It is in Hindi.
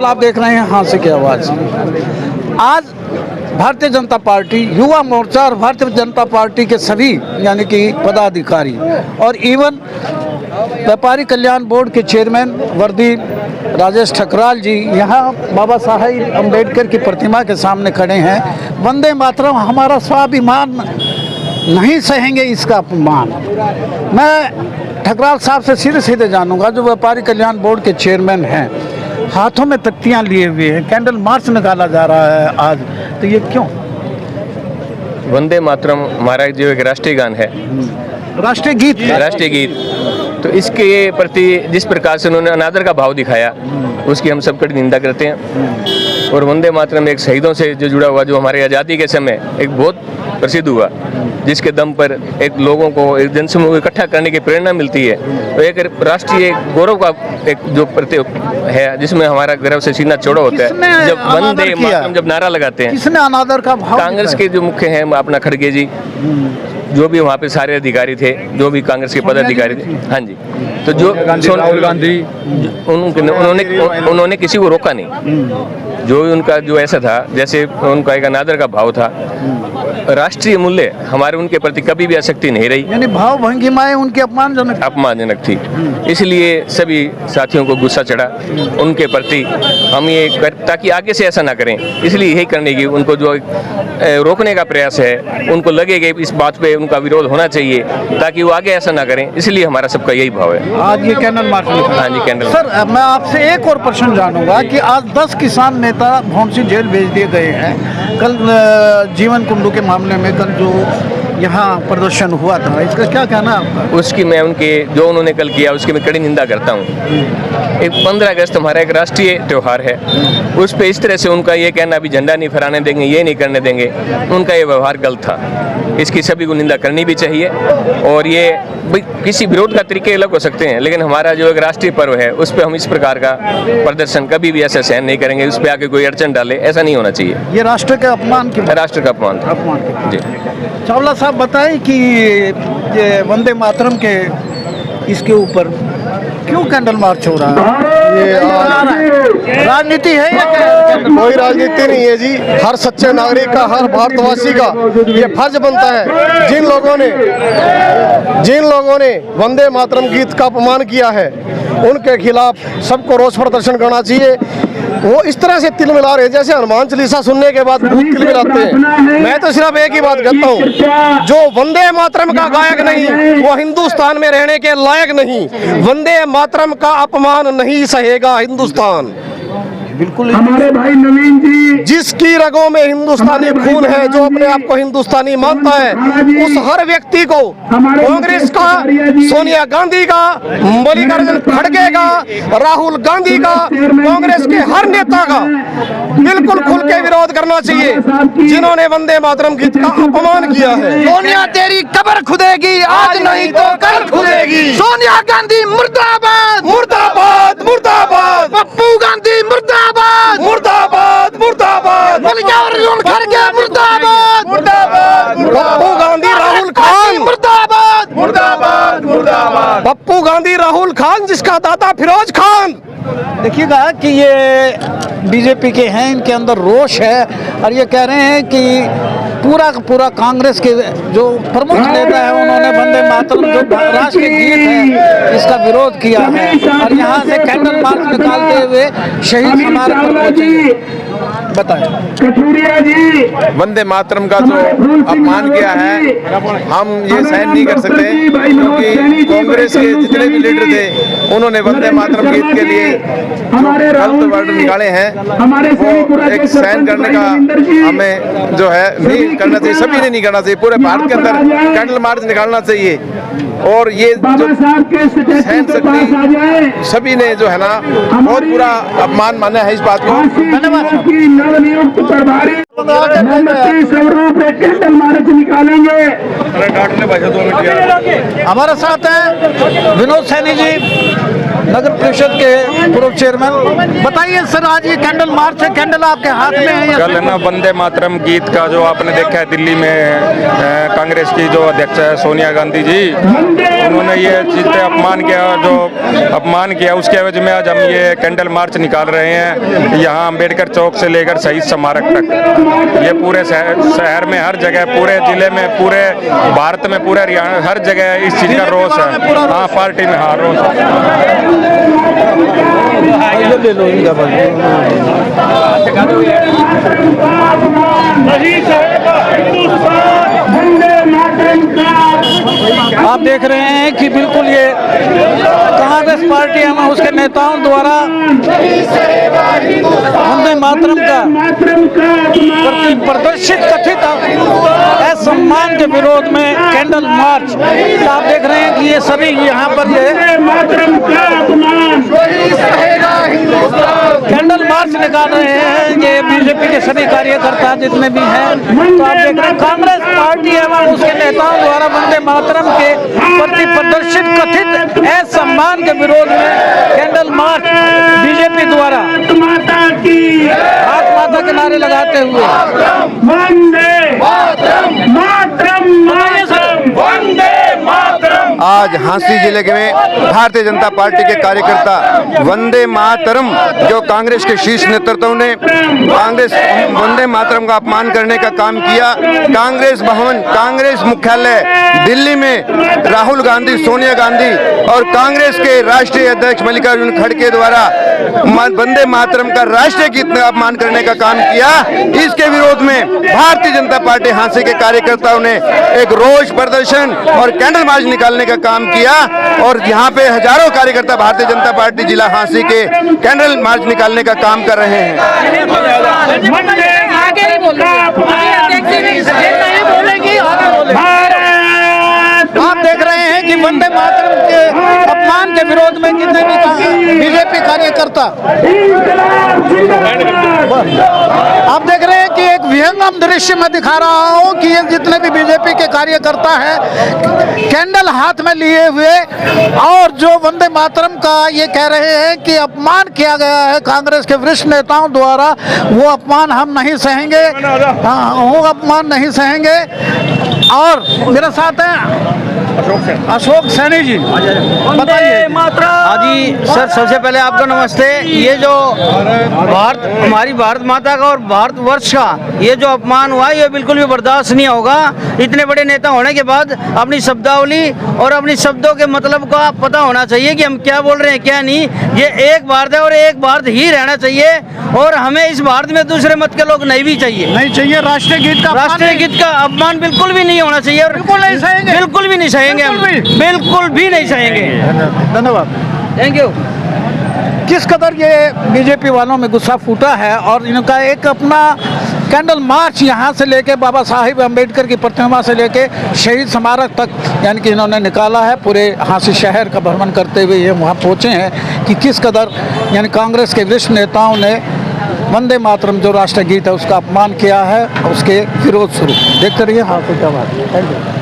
आप देख रहे हैं हाथ से की आवाज। आज भारतीय जनता पार्टी युवा मोर्चा और भारतीय जनता पार्टी के सभी यानी कि पदाधिकारी और इवन व्यापारी कल्याण बोर्ड के चेयरमैन वर्दी राजेश ठकराल जी यहाँ बाबा साहेब अम्बेडकर की प्रतिमा के सामने खड़े हैं। वंदे मातरम हमारा स्वाभिमान, नहीं सहेंगे इसका अपमान। मैं ठकराल साहब से सीधे सीधे जानूंगा, जो व्यापारी कल्याण बोर्ड के चेयरमैन हैं, हाथों में तख्तियां लिए हुए हैं, कैंडल मार्च निकाला जा रहा है आज, तो ये क्यों? वंदे मातरम हमारा जो एक राष्ट्रीय गान है, राष्ट्रीय गीत, तो इसके प्रति जिस प्रकार से उन्होंने अनादर का भाव दिखाया उसकी हम सब कड़ी निंदा करते हैं। और वंदे मातरम एक शहीदों से जो जुड़ा हुआ, जो हमारे आज़ादी के समय एक बहुत प्रसिद्ध हुआ, जिसके दम पर एक लोगों को एक जनसमूह को इकट्ठा करने की प्रेरणा मिलती है, तो एक राष्ट्रीय गौरव का एक जो प्रतीक है, जिसमें हमारा गर्व से सीना चौड़ा होता है जब वंदे मातरम जब नारा लगाते हैं। किसने अनादर का भाव? कांग्रेस के जो मुख्य हैं अपना खड़गे जी, जो भी वहाँ पे सारे अधिकारी थे, जो भी कांग्रेस के पदाधिकारी थे, हाँ जी, तो जो राहुल गांधी, उन्होंने किसी को रोका नहीं। जो उनका जो ऐसा था, जैसे उनका एक अनादर का भाव था, राष्ट्रीय मूल्य हमारे उनके प्रति कभी भी आसक्ति नहीं रही, यानी भाव भंगिमाएं उनकी अपमानजनक थी। इसलिए सभी साथियों को गुस्सा चढ़ा उनके प्रति। हम ये ताकि आगे से ऐसा ना करें, इसलिए यही करने की उनको जो रोकने का प्रयास है, उनको लगे कि इस बात पे उनका विरोध होना चाहिए ताकि वो आगे ऐसा ना करें, इसलिए हमारा सबका यही भाव है। आज ये कैंडल मार्च, हाँ जी कैंडल। सर मैं आपसे एक और प्रश्न जानूंगा कि आज 10 किसान नेता भौंसी जेल भेज दिए गए हैं। कल जीवन कुंडू के मामले में कल जो यहाँ प्रदर्शन हुआ था, इसका क्या कहना है आपका? उसकी मैं उनके जो उन्होंने कल किया उसकी मैं कड़ी निंदा करता हूँ। एक 15 अगस्त हमारा एक राष्ट्रीय त्यौहार है, उस पे इस तरह से उनका ये कहना भी झंडा नहीं फहराने देंगे, ये नहीं करने देंगे, उनका ये व्यवहार गलत था। इसकी सभी को निंदा करनी भी चाहिए। और ये किसी विरोध का तरीके अलग हो सकते हैं, लेकिन हमारा जो एक राष्ट्रीय पर्व है उस पर हम इस प्रकार का प्रदर्शन कभी भी ऐसा सहन नहीं करेंगे। उस पर आके कोई अड़चन डाले, ऐसा नहीं होना चाहिए। ये राष्ट्र के अपमान की, राष्ट्र का अपमान था जी। चावला साहब बताएं कि ये वंदे मातरम के इसके ऊपर क्यों कैंडल मार्च हो रहा है? ये राजनीति है या क्या? कोई राजनीति नहीं है जी। हर सच्चे नागरिक का, हर भारतवासी का ये फर्ज बनता है, जिन लोगों ने वंदे मातरम गीत का अपमान किया है उनके खिलाफ सबको रोष प्रदर्शन करना चाहिए। वो इस तरह से तिल मिला रहे जैसे हनुमान चालीसा सुनने के बाद भूत तिल मिलाते हैं। मैं तो सिर्फ एक ही बात कहता हूँ, जो वंदे मातरम का गायक नहीं वो हिंदुस्तान में रहने के लायक नहीं। वंदे मातरम का अपमान नहीं सहेगा हिंदुस्तान। बिल्कुल हमारे भाई नवीन जी, जिसकी रगों में हिंदुस्तानी खून है, जो अपने आप को हिंदुस्तानी मानता है, उस हर व्यक्ति को कांग्रेस का, सोनिया गांधी का, मल्लिकार्जुन खड़गे का, राहुल गांधी का, कांग्रेस के हर नेता का बिल्कुल खुल के विरोध करना चाहिए, जिन्होंने वंदे मातरम गीत का अपमान किया है। सोनिया तेरी कब्र खुदेगी, आज नहीं तो कल खुदेगी। सोनिया गांधी मुर्दाबाद, मुर्दाबाद, मुर्दाबाद। पप्पू गांधी मुर्दाबाद, मुर्दाबाद, मुर्दाबाद। मल्लिकार्जुन खड़गे मुर्दाबाद, मुर्दाबाद। पप्पू गांधी, राहुल खान मुर्दाबाद, मुर्दाबाद, मुर्दाबाद। पप्पू गांधी, राहुल खान, जिसका दादा फिरोज खान। देखिएगा कि ये बीजेपी के हैं, इनके अंदर रोष है और ये कह रहे हैं कि पूरा का पूरा कांग्रेस के जो प्रमुख नेता है उन्होंने वंदे मातरम जो राष्ट्रीय गीत है इसका विरोध किया है और यहाँ से कैंडल मार्च निकालते हुए शहीद स्मारक पर पहुंचे। बताएं। कठुरिया जी, वंदे मातरम का जो अपमान किया है हम ये सहन नहीं कर सकते, क्योंकि कांग्रेस के जितने भी लीडर थे उन्होंने वंदे मातरम गीत के लिए जो गलत वर्ड निकाले हैं वो एक सहन करने का हमें जो है नहीं करना चाहिए। सभी ने नहीं करना चाहिए, पूरे भारत के अंदर कैंडल मार्च निकालना चाहिए। और ये जो सहन शक्ति सभी ने जो है ना बहुत बुरा अपमान माना है इस बात को। नवनियुक्त प्रभारी स्वरूप कैंडल मार्च निकालेंगे। हमारे साथ हैं विनोद सैनी जी, नगर परिषद के पूर्व चेयरमैन। बताइए सर, आज ये कैंडल मार्च है, कैंडल आपके हाथ में है या? कल ना वंदे मातरम गीत का जो आपने देखा है दिल्ली में कांग्रेस की जो अध्यक्ष है सोनिया गांधी जी, उन्होंने ये चीज़ पे अपमान किया, उसके एवज में आज हम ये कैंडल मार्च निकाल रहे हैं यहाँ अम्बेडकर चौक से लेकर शहीद स्मारक तक। ये पूरे शहर में हर जगह, पूरे जिले में, पूरे भारत में, पूरे हरियाणा, हर जगह इस चीज़ का रोष है। हाँ, पार्टी में हाँ रोष आप देख रहे हैं कि बिल्कुल ये कांग्रेस पार्टी एवं उसके नेताओं द्वारा वंदे मातरम का प्रदर्शित कथित असम्मान के विरोध में कैंडल मार्च आप देख रहे हैं कि ये सभी यहाँ पर ये कैंडल मार्च निकाल रहे हैं। ये बीजेपी के सभी कार्यकर्ता जितने भी हैं, तो आप देख रहे हैं कांग्रेस पार्टी एवं उसके नेताओं द्वारा वंदे मातरम के प्रति प्रदर्शित कथित असम्मान के विरोध में कैंडल मार्च बीजेपी द्वारा भारत माता के नारे लगाते हुए आज झांसी जिले में भारतीय जनता पार्टी के कार्यकर्ता वंदे मातरम, जो कांग्रेस के शीर्ष नेतृत्व ने कांग्रेस वंदे मातरम का अपमान करने का काम किया। कांग्रेस भवन, कांग्रेस मुख्यालय दिल्ली में राहुल गांधी, सोनिया गांधी और कांग्रेस के राष्ट्रीय अध्यक्ष मल्लिकार्जुन खड़गे द्वारा वंदे मातरम का राष्ट्रीय गीत अपमान करने का काम किया। इसके विरोध में भारतीय जनता पार्टी झांसी के कार्यकर्ताओं ने एक रोष प्रदर्शन और कैंडल मार्च निकालने का काम किया और यहाँ पे हजारों कार्यकर्ता भारतीय जनता पार्टी जिला झांसी के कैंडल मार्च निकालने का काम कर रहे हैं। आप देख रहे हैं कि वंदे मातरम के अपमान के विरोध में जितने भी बीजेपी कार्यकर्ता, आप देख रहे हैं कि एक विहंगम दृश्य में दिखा रहा हूं कि ये जितने भी बीजेपी के कार्यकर्ता हैं कैंडल हाथ में लिए हुए और जो वंदे मातरम का ये कह रहे हैं कि अपमान किया गया है कांग्रेस के वरिष्ठ नेताओं द्वारा, वो अपमान हम नहीं सहेंगे, वो अपमान नहीं सहेंगे। और मेरे साथ हैं अशोक सैनी जी, बताइए। हाँ जी सर, सबसे पहले आपको नमस्ते। ये जो हमारी भारत माता का और भारतवर्ष का ये जो अपमान हुआ, ये बिल्कुल भी बर्दाश्त नहीं होगा। इतने बड़े नेता होने के बाद अपनी शब्दावली और अपनी शब्दों के मतलब का पता होना चाहिए कि हम क्या बोल रहे हैं क्या नहीं। ये एक भारत है और एक भारत ही रहना चाहिए और हमें इस भारत में दूसरे मत के लोग नहीं भी चाहिए, नहीं चाहिए। राष्ट्रीय गीत का अपमान बिल्कुल भी नहीं होना चाहिए और बिल्कुल नहीं सहेंगे, बिल्कुल भी नहीं सहेंगे, बिल्कुल भी नहीं सहेंगे। धन्यवाद, थैंक यू। किस कदर ये बीजेपी वालों में गुस्सा फूटा है और इनका एक अपना कैंडल मार्च यहाँ से लेके बाबा साहिब अम्बेडकर की प्रतिमा से लेके शहीद स्मारक तक यानी कि इन्होंने निकाला है। पूरे झांसी शहर का भ्रमण करते हुए ये वहाँ पहुँचे हैं कि किस कदर यानी कांग्रेस के वरिष्ठ नेताओं ने वंदे मातरम जो राष्ट्रीय गीत है उसका अपमान किया है, उसके विरोध स्वरूप। देखते रहिए हाँ तो क्या बात है। Thank you.